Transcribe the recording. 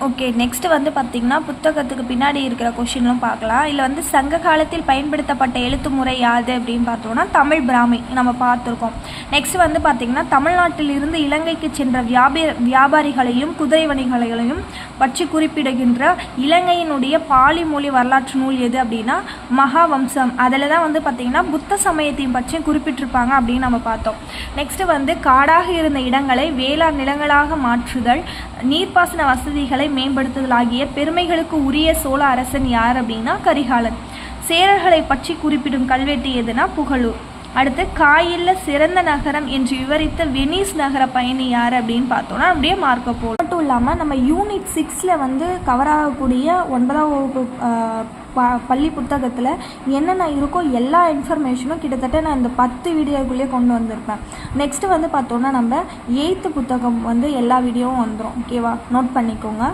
Okay, next வந்து பார்த்திங்கன்னா புத்தகத்துக்கு பின்னாடி இருக்கிற கொஷின்லாம் பார்க்கலாம். இதில் வந்து சங்க காலத்தில் பயன்படுத்தப்பட்ட எழுத்து முறை யாது அப்படின்னு பார்த்தோன்னா தமிழ் பிராமி நம்ம பார்த்துருக்கோம். நெக்ஸ்ட் வந்து பார்த்திங்கன்னா தமிழ்நாட்டில் இருந்து இலங்கைக்கு சென்ற வியாபாரிகளையும் குதிரை வணிகர்களையும் பற்றி குறிப்பிடுகின்ற இலங்கையினுடைய பாலி மொழி வரலாற்று நூல் எது அப்படின்னா மகாவம்சம். அதில் தான் வந்து பார்த்திங்கன்னா புத்த சமயத்தையும் பற்றி குறிப்பிட்டிருப்பாங்க அப்படின்னு நம்ம பார்த்தோம். நெக்ஸ்ட்டு வந்து காடாக இருந்த இடங்களை வேளாண் நிலங்களாக மாற்றுதல், நீர்ப்பாசன வசதிகளை மேம்படுத்துதல் ஆகிய பெருமைகளுக்கு உரிய சோழ அரசன் யார் அப்படின்னா கரிகாலன். சேரர்களை பற்றி குறிப்பிடும் கல்வெட்டு எதுனா புகழூர். அடுத்து காயில்ல சிறந்த நகரம் என்று விவரித்த வெனிஸ் நகர பயணி யார் அப்படின்னு பார்த்தோன்னா அப்படியே மார்க்கோ போலோ. மட்டும் இல்லாமல் நம்ம யூனிட் 6 வந்து கவர் ஆகக்கூடிய 9ஆம் வகுப்பு பள்ளி புத்தகத்தில் என்னென்ன இருக்கோ எல்லா இன்ஃபர்மேஷனும் கிட்டத்தட்ட நான் இந்த 10 வீடியோக்குள்ளேயே கொண்டு வந்திருப்பேன். நெக்ஸ்ட்டு வந்து பார்த்தோன்னா நம்ம 8th புத்தகம் வந்து எல்லா வீடியோவும் வந்துடும். ஓகேவா, நோட் பண்ணிக்கோங்க.